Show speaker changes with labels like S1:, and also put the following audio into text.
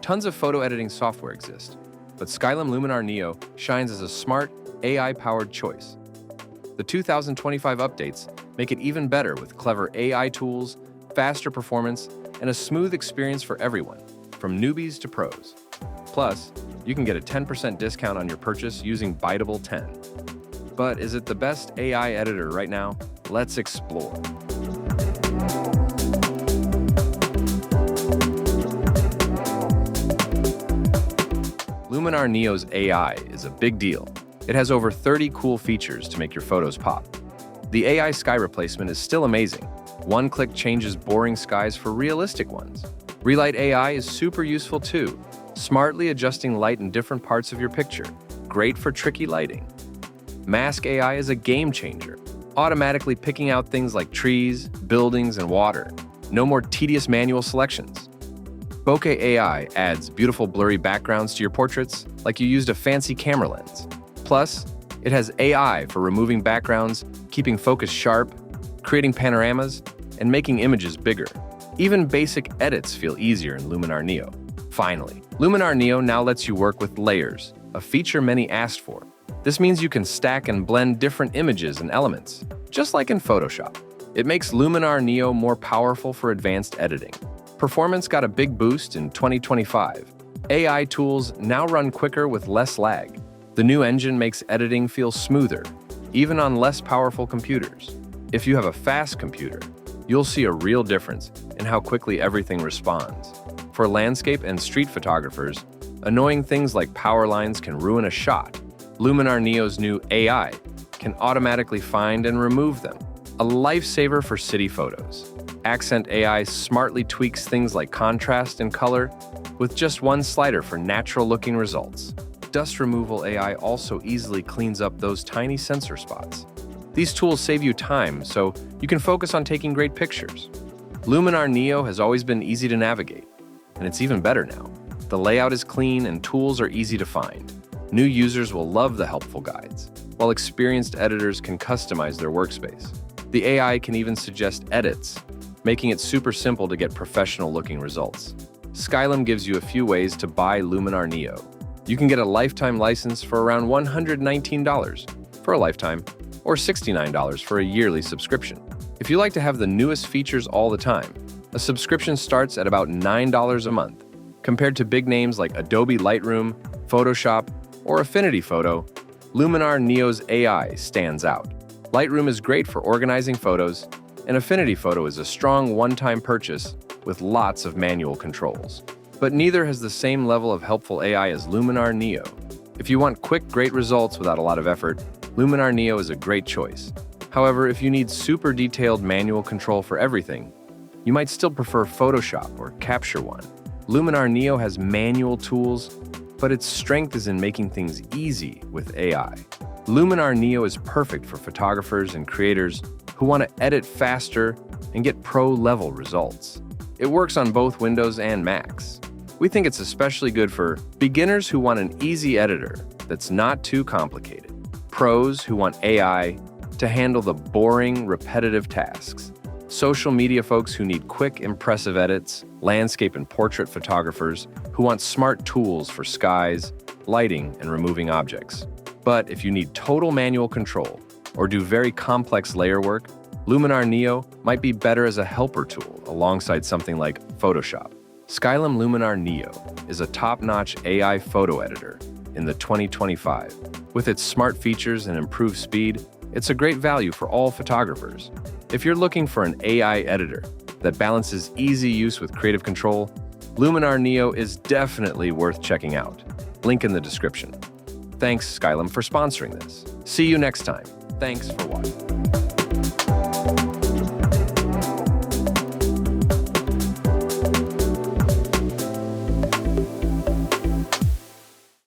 S1: Tons of photo editing software exist, but Skylum Luminar Neo shines as a smart, AI-powered choice. The 2025 updates make it even better with clever AI tools, faster performance, and a smooth experience for everyone, from newbies to pros. Plus, you can get a 10% discount on your purchase using Biteable 10. But is it the best AI editor right now? Let's explore. Luminar Neo's AI is a big deal. It has over 30 cool features to make your photos pop. The AI sky replacement is still amazing. One click changes boring skies for realistic ones. Relight AI is super useful too, smartly adjusting light in different parts of your picture. Great for tricky lighting. Mask AI is a game changer, automatically picking out things like trees, buildings, and water. No more tedious manual selections. Bokeh AI adds beautiful blurry backgrounds to your portraits like you used a fancy camera lens. Plus, it has AI for removing backgrounds, keeping focus sharp, creating panoramas, and making images bigger. Even basic edits feel easier in Luminar Neo. Finally, Luminar Neo now lets you work with layers, a feature many asked for. This means you can stack and blend different images and elements, just like in Photoshop. It makes Luminar Neo more powerful for advanced editing. Performance got a big boost in 2025. AI tools now run quicker with less lag. The new engine makes editing feel smoother, even on less powerful computers. If you have a fast computer, you'll see a real difference in how quickly everything responds. For landscape and street photographers, annoying things like power lines can ruin a shot. Luminar Neo's new AI can automatically find and remove them, a lifesaver for city photos. Accent AI smartly tweaks things like contrast and color with just one slider for natural-looking results. Dust removal AI also easily cleans up those tiny sensor spots. These tools save you time, so you can focus on taking great pictures. Luminar Neo has always been easy to navigate, and it's even better now. The layout is clean and tools are easy to find. New users will love the helpful guides, while experienced editors can customize their workspace. The AI can even suggest edits, making it super simple to get professional-looking results. Skylum gives you a few ways to buy Luminar Neo. You can get a lifetime license for around $119 for a lifetime, or $69 for a yearly subscription. If you like to have the newest features all the time, a subscription starts at about $9 a month. Compared to big names like Adobe Lightroom, Photoshop, or Affinity Photo, Luminar Neo's AI stands out. Lightroom is great for organizing photos, and Affinity Photo is a strong one-time purchase with lots of manual controls. But neither has the same level of helpful AI as Luminar Neo. If you want quick, great results without a lot of effort, Luminar Neo is a great choice. However, if you need super detailed manual control for everything, you might still prefer Photoshop or Capture One. Luminar Neo has manual tools, but its strength is in making things easy with AI. Luminar Neo is perfect for photographers and creators who want to edit faster and get pro-level results. It works on both Windows and Macs. We think it's especially good for beginners who want an easy editor that's not too complicated, pros who want AI to handle the boring, repetitive tasks, social media folks who need quick, impressive edits, landscape and portrait photographers who want smart tools for skies, lighting, and removing objects. But if you need total manual control or do very complex layer work, Luminar Neo might be better as a helper tool alongside something like Photoshop. Skylum Luminar Neo is a top-notch AI photo editor in the 2025. With its smart features and improved speed, it's a great value for all photographers. If you're looking for an AI editor that balances easy use with creative control, Luminar Neo is definitely worth checking out. Link in the description. Thanks, Skylum, for sponsoring this. See you next time. Thanks for watching.